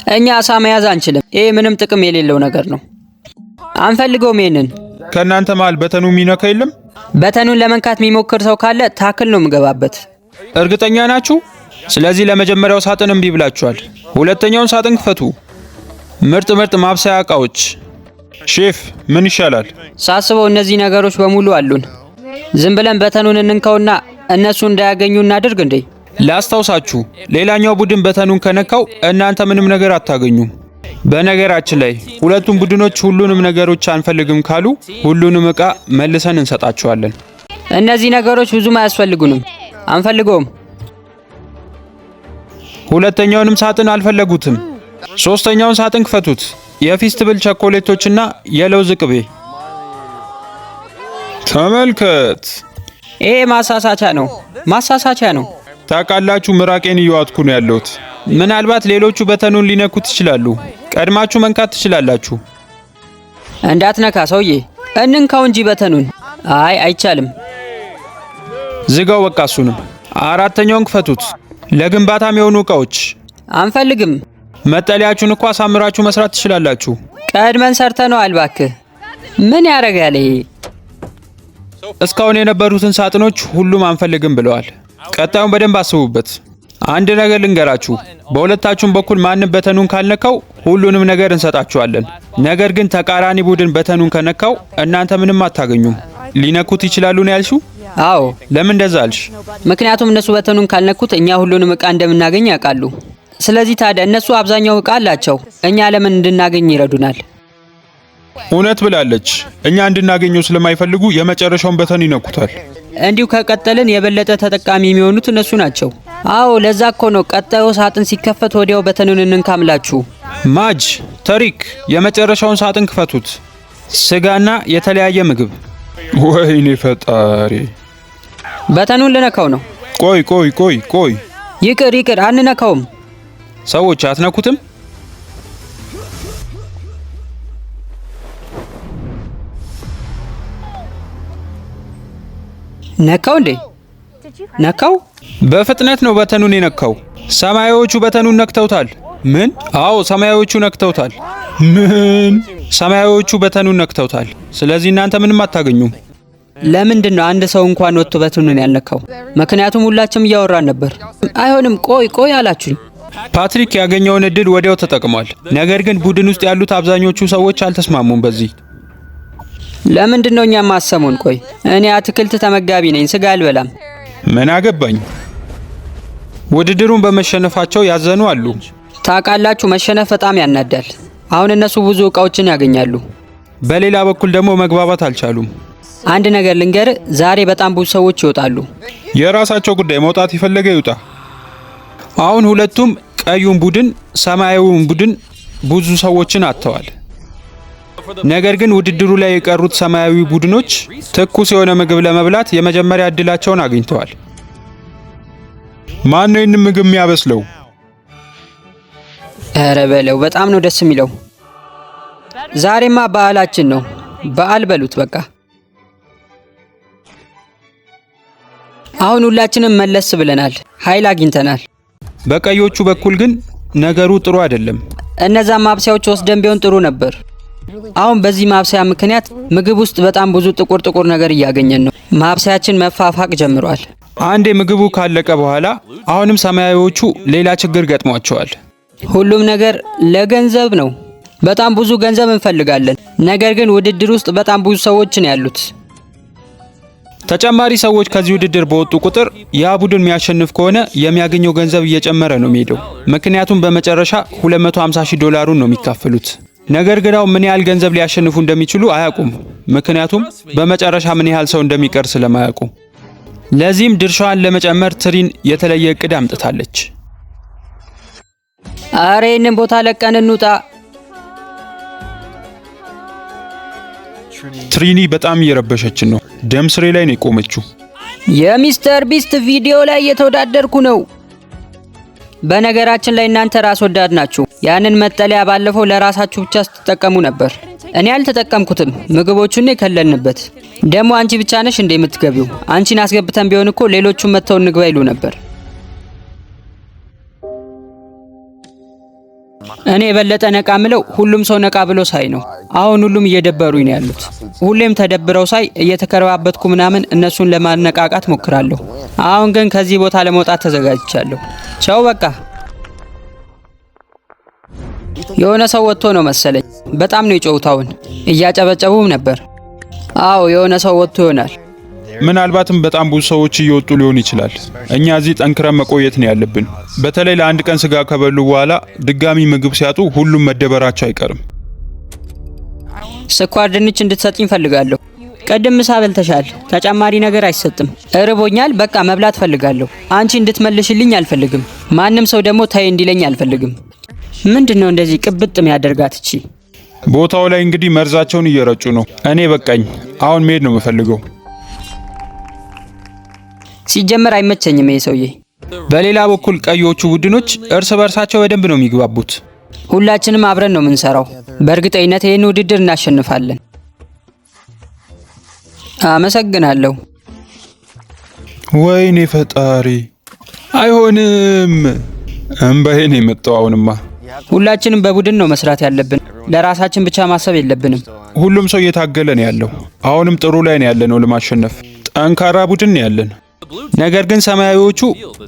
እኛ አሳ መያዝ አንችልም። ይሄ ምንም ጥቅም የሌለው ነገር ነው። አንፈልገውም ይሄንን። ከእናንተ መሃል በተኑ የሚነካ የለም? በተኑን ለመንካት የሚሞክር ሰው ካለ ታክል ነው የምገባበት። እርግጠኛ ናችሁ? ስለዚህ ለመጀመሪያው ሳጥን እምቢ ብላችኋል። ሁለተኛውን ሳጥን ክፈቱ። ምርጥ ማብሰያ ዕቃዎች። ሼፍ ምን ይሻላል? ሳስበው እነዚህ ነገሮች በሙሉ አሉን። ዝም ብለን በተኑን እንንካውና እነሱ እንዳያገኙ እናድርግ እንዴ? ላስታውሳችሁ፣ ሌላኛው ቡድን በተኑን ከነካው እናንተ ምንም ነገር አታገኙም። በነገራችን ላይ ሁለቱም ቡድኖች ሁሉንም ነገሮች አንፈልግም ካሉ ሁሉንም ዕቃ መልሰን እንሰጣቸዋለን። እነዚህ ነገሮች ብዙም አያስፈልጉንም። አንፈልገውም። ሁለተኛውንም ሳጥን አልፈለጉትም። ሶስተኛውን ሳጥን ክፈቱት። የፊስትብል ቸኮሌቶችና የለውዝ ቅቤ። ተመልከት። ይሄ ማሳሳቻ ነው። ታውቃላችሁ፣ ምራቄን እየዋጥኩ ነው ያለሁት። ምናልባት ሌሎቹ በተኑን ሊነኩት ይችላሉ። ቀድማችሁ መንካት ትችላላችሁ። እንዳትነካ ሰውዬ። እንንካው እንጂ በተኑን። አይ አይቻልም። ዝጋው በቃ እሱንም። አራተኛውን ክፈቱት። ለግንባታም የሆኑ ዕቃዎች። አንፈልግም። መጠለያችሁን እኮ አሳምራችሁ መስራት ትችላላችሁ። ቀድመን ሰርተነዋል እባክህ። ምን ያደርጋል ይሄ? እስካሁን የነበሩትን ሳጥኖች ሁሉም አንፈልግም ብለዋል። ቀጣዩን በደንብ አስቡበት። አንድ ነገር ልንገራችሁ፣ በሁለታችሁም በኩል ማንም በተኑን ካልነካው ሁሉንም ነገር እንሰጣችኋለን። ነገር ግን ተቃራኒ ቡድን በተኑን ከነካው እናንተ ምንም አታገኙም። ሊነኩት ይችላሉ ነው ያልሽው? አዎ። ለምን እንደዛ አልሽ? ምክንያቱም እነሱ በተኑን ካልነኩት እኛ ሁሉንም ዕቃ እንደምናገኝ ያውቃሉ። ስለዚህ ታዲያ እነሱ አብዛኛው ዕቃ አላቸው፣ እኛ ለምን እንድናገኝ ይረዱናል። እውነት ብላለች። እኛ እንድናገኘው ስለማይፈልጉ የመጨረሻውን በተን ይነኩታል። እንዲሁ ከቀጠልን የበለጠ ተጠቃሚ የሚሆኑት እነሱ ናቸው። አዎ ለዛ እኮ ነው ቀጣዩ ሳጥን ሲከፈት ወዲያው በተኑን እንንካምላችሁ። ማጅ፣ ተሪክ የመጨረሻውን ሳጥን ክፈቱት። ስጋና የተለያየ ምግብ። ወይኔ ፈጣሪ! በተኑን ልነካው ነው። ቆይ። ይቅር፣ አንነካውም። ሰዎች አትነኩትም? ነካው እንዴ? ነካው? በፍጥነት ነው በተኑን የነካው። ሰማያዎቹ በተኑን ነክተውታል። ምን? አዎ ሰማያዎቹ ነክተውታል። ምን? ሰማያዎቹ በተኑን ነክተውታል። ስለዚህ እናንተ ምንም አታገኙም። ለምንድን ነው አንድ ሰው እንኳን ወጥቶ በተኑን ያልነካው? ምክንያቱም ሁላችንም እያወራን ነበር። አይሆንም፣ ቆይ አላችሁኝ። ፓትሪክ ያገኘውን እድል ወዲያው ተጠቅሟል። ነገር ግን ቡድን ውስጥ ያሉት አብዛኞቹ ሰዎች አልተስማሙም በዚህ። ለምንድን ነው እኛ ማሰሙን? ቆይ እኔ አትክልት ተመጋቢ ነኝ፣ ስጋ አልበላም። ምን አገባኝ? ውድድሩን በመሸነፋቸው ያዘኑ አሉ። ታውቃላችሁ፣ መሸነፍ በጣም ያናዳል። አሁን እነሱ ብዙ ዕቃዎችን ያገኛሉ። በሌላ በኩል ደግሞ መግባባት አልቻሉም። አንድ ነገር ልንገር፣ ዛሬ በጣም ብዙ ሰዎች ይወጣሉ። የራሳቸው ጉዳይ፣ መውጣት የፈለገ ይውጣ። አሁን ሁለቱም ቀዩን ቡድን ሰማያዊውን ቡድን ብዙ ሰዎችን አጥተዋል። ነገር ግን ውድድሩ ላይ የቀሩት ሰማያዊ ቡድኖች ትኩስ የሆነ ምግብ ለመብላት የመጀመሪያ እድላቸውን አግኝተዋል። ማን ነው ይህንን ምግብ የሚያበስለው? ኧረ በለው፣ በጣም ነው ደስ የሚለው። ዛሬማ በዓላችን ነው። በዓል በሉት በቃ። አሁን ሁላችንም መለስ ብለናል፣ ኃይል አግኝተናል። በቀዮቹ በኩል ግን ነገሩ ጥሩ አይደለም። እነዛ ማብሰያዎች ወስደን ቢሆን ጥሩ ነበር። አሁን በዚህ ማብሰያ ምክንያት ምግብ ውስጥ በጣም ብዙ ጥቁር ነገር እያገኘን ነው። ማብሰያችን መፋፋቅ ጀምሯል። አንዴ ምግቡ ካለቀ በኋላ አሁንም ሰማያዊዎቹ ሌላ ችግር ገጥሟቸዋል። ሁሉም ነገር ለገንዘብ ነው። በጣም ብዙ ገንዘብ እንፈልጋለን። ነገር ግን ውድድር ውስጥ በጣም ብዙ ሰዎች ነው ያሉት። ተጨማሪ ሰዎች ከዚህ ውድድር በወጡ ቁጥር ያ ቡድን የሚያሸንፍ ከሆነ የሚያገኘው ገንዘብ እየጨመረ ነው የሚሄደው። ምክንያቱም በመጨረሻ $250,000 ነው የሚካፈሉት። ነገር ግን ምን ያህል ገንዘብ ሊያሸንፉ እንደሚችሉ አያውቁም። ምክንያቱም በመጨረሻ ምን ያህል ሰው እንደሚቀር ስለማያውቁ። ለዚህም ድርሻዋን ለመጨመር ትሪን የተለየ እቅድ አምጥታለች። አሬ ይህንን ቦታ ለቀን እንውጣ። ትሪኒ በጣም እየረበሸችን ነው። ደም ስሬ ላይ ነው የቆመችው። የሚስተር ቢስት ቪዲዮ ላይ እየተወዳደርኩ ነው። በነገራችን ላይ እናንተ ራስ ወዳድ ናችሁ። ያንን መጠለያ ባለፈው ለራሳችሁ ብቻ ስትጠቀሙ ነበር። እኔ አልተጠቀምኩትም። ምግቦቹን የከለልንበት። ደግሞ አንቺ ብቻ ነሽ እንደ የምትገቢው። አንቺን አስገብተን ቢሆን እኮ ሌሎቹም መተው እንግባ ይሉ ነበር። እኔ የበለጠ ነቃ ምለው ሁሉም ሰው ነቃ ብሎ ሳይ ነው። አሁን ሁሉም እየደበሩኝ ነው ያሉት። ሁሌም ተደብረው ሳይ እየተከረባበትኩ ምናምን እነሱን ለማነቃቃት ሞክራለሁ። አሁን ግን ከዚህ ቦታ ለመውጣት ተዘጋጅቻለሁ። ቻው በቃ። የሆነ ሰው ወጥቶ ነው መሰለኝ። በጣም ነው የጮሁት። አሁን እያጨበጨቡም ነበር። አዎ የሆነ ሰው ወጥቶ ይሆናል። ምናልባትም በጣም ብዙ ሰዎች እየወጡ ሊሆን ይችላል። እኛ እዚህ ጠንክረን መቆየት ነው ያለብን። በተለይ ለአንድ ቀን ስጋ ከበሉ በኋላ ድጋሚ ምግብ ሲያጡ ሁሉም መደበራቸው አይቀርም። ስኳር ድንች እንድትሰጥኝ ፈልጋለሁ። ቅድም ምሳ በልተሻል። ተጨማሪ ነገር አይሰጥም። እርቦኛል። በቃ መብላት ፈልጋለሁ። አንቺ እንድትመልሽልኝ አልፈልግም። ማንም ሰው ደግሞ ታይ እንዲለኝ አልፈልግም። ምንድነው እንደዚህ ቅብጥ የሚያደርጋት እቺ? ቦታው ላይ እንግዲህ መርዛቸውን እየረጩ ነው። እኔ በቃኝ። አሁን መሄድ ነው የምፈልገው። ሲጀመር አይመቸኝም ይሄ ሰውዬ። በሌላ በኩል ቀዮቹ ቡድኖች እርስ በርሳቸው በደንብ ነው የሚግባቡት። ሁላችንም አብረን ነው የምንሰራው። በእርግጠኝነት ይህን ውድድር እናሸንፋለን። አመሰግናለሁ። ወይኔ ፈጣሪ! አይሆንም። እምባዬን የመጣው አሁንማ። ሁላችንም በቡድን ነው መስራት ያለብን። ለራሳችን ብቻ ማሰብ የለብንም። ሁሉም ሰው እየታገለ ነው ያለው። አሁንም ጥሩ ላይ ነው ያለነው ለማሸነፍ። ጠንካራ ቡድን ነው ያለን። ነገር ግን ሰማያዊዎቹ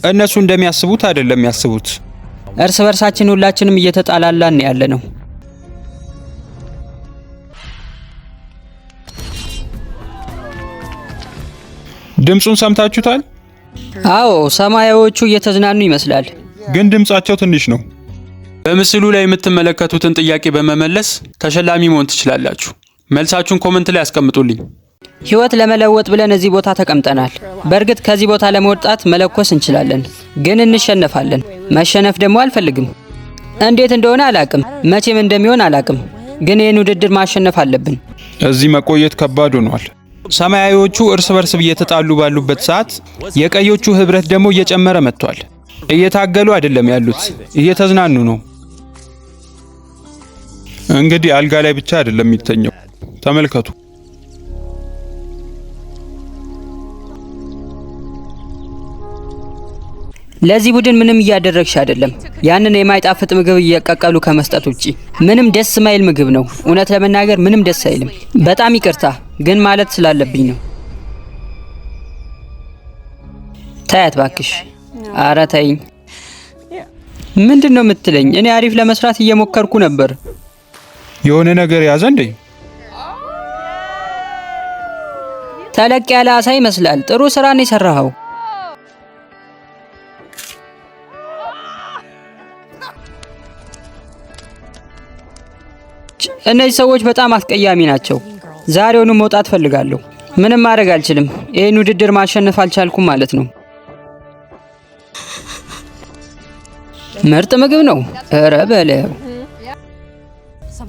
እነሱ እንደሚያስቡት አይደለም ያስቡት። እርስ በርሳችን ሁላችንም እየተጣላላን ነው ያለነው። ድምጹን ሰምታችሁታል? አዎ ሰማያዊዎቹ እየተዝናኑ ይመስላል። ግን ድምጻቸው ትንሽ ነው። በምስሉ ላይ የምትመለከቱትን ጥያቄ በመመለስ ተሸላሚ መሆን ትችላላችሁ። መልሳችሁን ኮሜንት ላይ አስቀምጡልኝ። ህይወት ለመለወጥ ብለን እዚህ ቦታ ተቀምጠናል። በእርግጥ ከዚህ ቦታ ለመውጣት መለኮስ እንችላለን፣ ግን እንሸነፋለን። መሸነፍ ደግሞ አልፈልግም። እንዴት እንደሆነ አላቅም፣ መቼም እንደሚሆን አላቅም፣ ግን ይህን ውድድር ማሸነፍ አለብን። እዚህ መቆየት ከባድ ሆኗል። ሰማያዊዎቹ እርስ በርስ እየተጣሉ ባሉበት ሰዓት የቀዮቹ ህብረት ደግሞ እየጨመረ መጥቷል። እየታገሉ አይደለም ያሉት፣ እየተዝናኑ ነው። እንግዲህ አልጋ ላይ ብቻ አይደለም የሚተኘው። ተመልከቱ። ለዚህ ቡድን ምንም እያደረግሽ አይደለም። ያንን የማይጣፍጥ ምግብ እየቀቀሉ ከመስጠት ውጪ ምንም ደስ ማይል ምግብ ነው። እውነት ለመናገር ምንም ደስ አይልም። በጣም ይቅርታ ግን ማለት ስላለብኝ ነው። ታያት ባክሽ። አረ ተይኝ። ምንድነው የምትለኝ? እኔ አሪፍ ለመስራት እየሞከርኩ ነበር። የሆነ ነገር ያዘ እንዴ? ተለቅ ያለ አሳ ይመስላል። ጥሩ ስራ ነው የሰራኸው። እነዚህ ሰዎች በጣም አስቀያሚ ናቸው። ዛሬውኑ መውጣት ፈልጋለሁ። ምንም ማድረግ አልችልም። ይህን ውድድር ማሸነፍ አልቻልኩም ማለት ነው። ምርጥ ምግብ ነው። እረ በለው።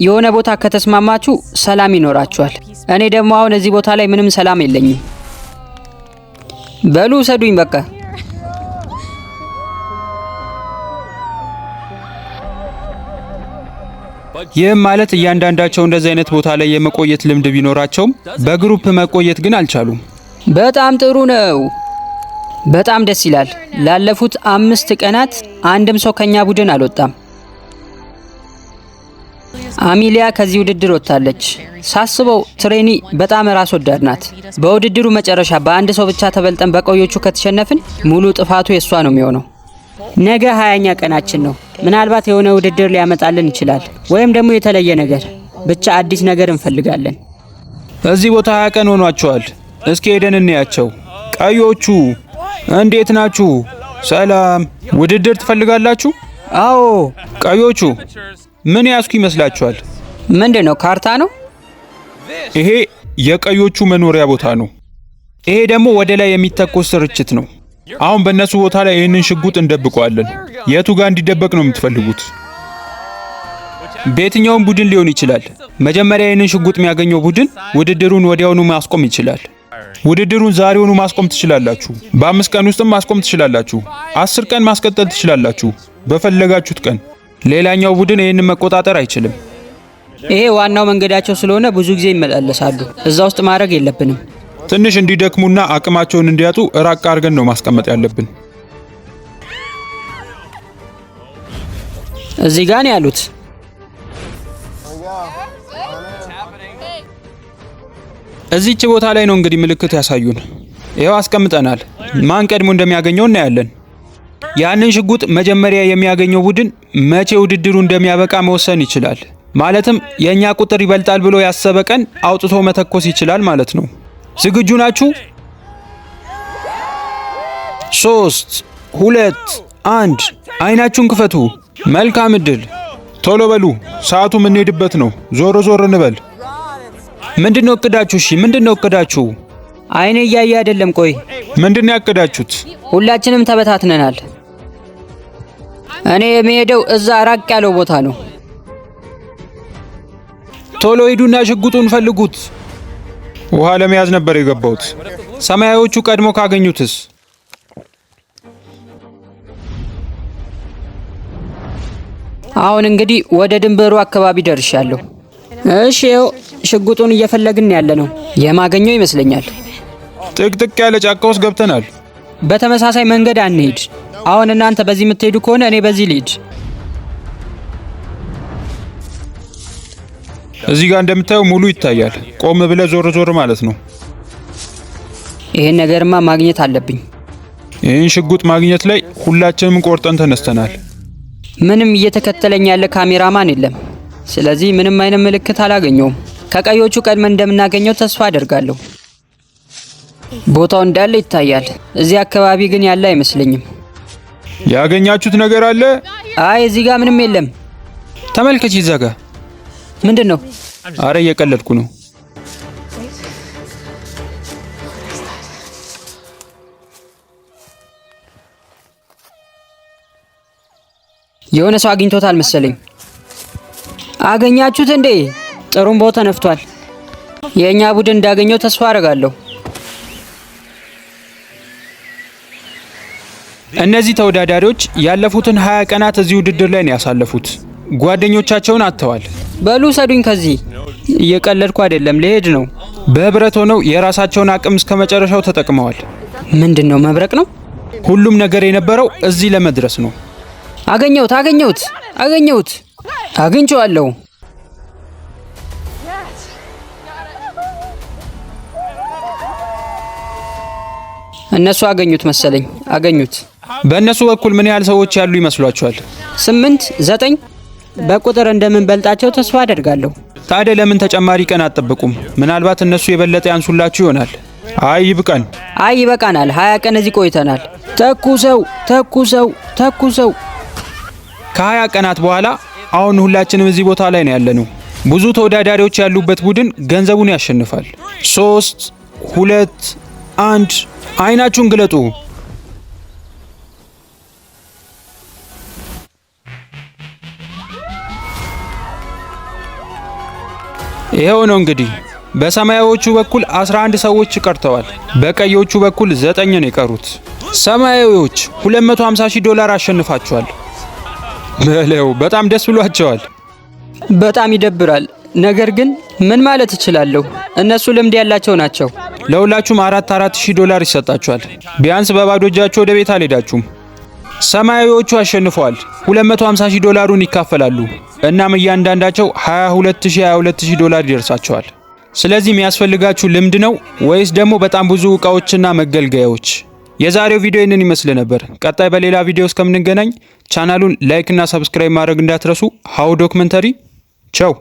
የሆነ ቦታ ከተስማማችሁ ሰላም ይኖራችኋል። እኔ ደግሞ አሁን እዚህ ቦታ ላይ ምንም ሰላም የለኝም። በሉ ሰዱኝ በቃ። ይህም ማለት እያንዳንዳቸው እንደዚህ አይነት ቦታ ላይ የመቆየት ልምድ ቢኖራቸውም በግሩፕ መቆየት ግን አልቻሉም። በጣም ጥሩ ነው። በጣም ደስ ይላል። ላለፉት 5 ቀናት አንድም ሰው ከኛ ቡድን አልወጣም። አሚሊያ ከዚህ ውድድር ወጣለች። ሳስበው ትሬኒ በጣም ራስ ወዳድ ናት። በውድድሩ መጨረሻ በአንድ ሰው ብቻ ተበልጠን በቆዮቹ ከተሸነፍን ሙሉ ጥፋቱ የሷ ነው የሚሆነው። ነገ 20ኛ ቀናችን ነው። ምናልባት የሆነ ውድድር ሊያመጣልን ይችላል፣ ወይም ደግሞ የተለየ ነገር። ብቻ አዲስ ነገር እንፈልጋለን። እዚህ ቦታ 20 ቀን ሆኗቸዋል። እስኪ ሄደን እንያቸው። ቀዮቹ እንዴት ናችሁ? ሰላም። ውድድር ትፈልጋላችሁ? አዎ። ቀዮቹ ምን ያስኩ ይመስላችኋል? ምንድነው? ካርታ ነው። ይሄ የቀዮቹ መኖሪያ ቦታ ነው። ይሄ ደግሞ ወደ ላይ የሚተኮስ ስርጭት ነው። አሁን በእነሱ ቦታ ላይ ይህንን ሽጉጥ እንደብቀዋለን። የቱ ጋር እንዲደበቅ ነው የምትፈልጉት? በየትኛውም ቡድን ሊሆን ይችላል። መጀመሪያ ይህንን ሽጉጥ የሚያገኘው ቡድን ውድድሩን ወዲያውኑ ማስቆም ይችላል። ውድድሩን ዛሬውኑ ማስቆም ትችላላችሁ። በ5 ቀን ውስጥም ማስቆም ትችላላችሁ። 10 ቀን ማስቀጠል ትችላላችሁ። በፈለጋችሁት ቀን። ሌላኛው ቡድን ይህንን መቆጣጠር አይችልም። ይሄ ዋናው መንገዳቸው ስለሆነ ብዙ ጊዜ ይመላለሳሉ። እዛ ውስጥ ማድረግ የለብንም። ትንሽ እንዲደክሙና አቅማቸውን እንዲያጡ ራቅ አድርገን ነው ማስቀመጥ ያለብን። እዚህ ጋር ነው ያሉት። እዚች ቦታ ላይ ነው እንግዲህ ምልክት ያሳዩን። ይኸው አስቀምጠናል። ማን ቀድሞ እንደሚያገኘው እናያለን። ያንን ሽጉጥ መጀመሪያ የሚያገኘው ቡድን መቼ ውድድሩ እንደሚያበቃ መወሰን ይችላል። ማለትም የእኛ ቁጥር ይበልጣል ብሎ ያሰበ ቀን አውጥቶ መተኮስ ይችላል ማለት ነው። ዝግጁ ናችሁ? 3 2 1 አይናችሁን ክፈቱ። መልካም እድል። ቶሎ በሉ፣ ሰዓቱ የምንሄድበት ነው። ዞር ዞር እንበል። ምንድነው እቅዳችሁ? እሺ ምንድነው እቅዳችሁ? አይኔ እያየ አይደለም። ቆይ ምንድነው ያቀዳችሁት? ሁላችንም ተበታትነናል። እኔ የሚሄደው እዛ ራቅ ያለው ቦታ ነው። ቶሎ ሂዱና ሽጉጡን ፈልጉት። ውሃ ለመያዝ ነበር የገባሁት። ሰማያዊዎቹ ቀድሞ ካገኙትስ? አሁን እንግዲህ ወደ ድንበሩ አካባቢ ደርሻለሁ። እሺ ይኸው ሽጉጡን እየፈለግን ያለ ነው። የማገኘው ይመስለኛል። ጥቅጥቅ ያለ ጫካ ውስጥ ገብተናል። በተመሳሳይ መንገድ አንሄድ። አሁን እናንተ በዚህ የምትሄዱ ከሆነ እኔ በዚህ ልሂድ። እዚህ ጋር እንደምታየው ሙሉ ይታያል። ቆም ብለህ ዞር ዞር ማለት ነው። ይሄን ነገርማ ማግኘት አለብኝ። ይህን ሽጉጥ ማግኘት ላይ ሁላችንም ቆርጠን ተነስተናል። ምንም እየተከተለኝ ያለ ካሜራማን የለም። ስለዚህ ምንም አይነት ምልክት አላገኘውም። ከቀዮቹ ቀድመን እንደምናገኘው ተስፋ አደርጋለሁ። ቦታው እንዳለ ይታያል። እዚህ አካባቢ ግን ያለ አይመስለኝም። ያገኛችሁት ነገር አለ? አይ እዚህ ጋር ምንም የለም። ተመልከች፣ ይዘጋ። ምንድን ነው? አረ እየቀለድኩ ነው። የሆነ ሰው አግኝቶታል መሰለኝ። አገኛችሁት እንዴ? ጥሩምባው ተነፍቷል። የእኛ ቡድን እንዳገኘው ተስፋ አደርጋለሁ። እነዚህ ተወዳዳሪዎች ያለፉትን 20 ቀናት እዚህ ውድድር ላይ ነው ያሳለፉት። ጓደኞቻቸውን አጥተዋል። በሉ ሰዱኝ ከዚህ። እየቀለድኩ አይደለም፣ ልሄድ ነው። በህብረት ሆነው የራሳቸውን አቅም እስከ መጨረሻው ተጠቅመዋል። ምንድን ነው? መብረቅ ነው? ሁሉም ነገር የነበረው እዚህ ለመድረስ ነው። አገኘሁት! አገኘሁት! አገኘሁት! አግኝቼዋለሁ። እነሱ አገኙት መሰለኝ። አገኙት። በእነሱ በኩል ምን ያህል ሰዎች ያሉ ይመስሏችኋል? 8 9 በቁጥር እንደምንበልጣቸው ተስፋ አደርጋለሁ። ታዲያ ለምን ተጨማሪ ቀን አትጠብቁም? ምናልባት እነሱ የበለጠ ያንሱላችሁ ይሆናል። አይ ይብቃን። አይ ይበቃናል። 20 ቀን እዚህ ቆይተናል። ተኩሰው ተኩሰው ተኩሰው። ከ20 ቀናት በኋላ አሁን ሁላችንም እዚህ ቦታ ላይ ነው ያለነው። ብዙ ተወዳዳሪዎች ያሉበት ቡድን ገንዘቡን ያሸንፋል። 3 2 1 አይናችሁን ግለጡ። ይሄው ነው እንግዲህ። በሰማያዊዎቹ በኩል 11 ሰዎች ቀርተዋል። በቀዮቹ በኩል 9 ነው የቀሩት። ሰማያዊዎች $250,000 አሸንፋቸዋል። በለው በጣም ደስ ብሏቸዋል። በጣም ይደብራል። ነገር ግን ምን ማለት እችላለሁ? እነሱ ልምድ ያላቸው ናቸው። ለሁላችሁም $4,000 ይሰጣችኋል። ቢያንስ በባዶ እጃችሁ ወደ ቤት አልሄዳችሁም። ሰማያዊዎቹ አሸንፈዋል። $250,000 ይካፈላሉ። እናም እያንዳንዳቸው $22,000 ይደርሳቸዋል። ስለዚህ የሚያስፈልጋችሁ ልምድ ነው ወይስ ደግሞ በጣም ብዙ ዕቃዎችና መገልገያዎች? የዛሬው ቪዲዮ ይህንን ይመስል ነበር። ቀጣይ በሌላ ቪዲዮ እስከምንገናኝ ቻናሉን ላይክ እና ሰብስክራይብ ማድረግ እንዳትረሱ። ሃው ዶክመንተሪ ቻው።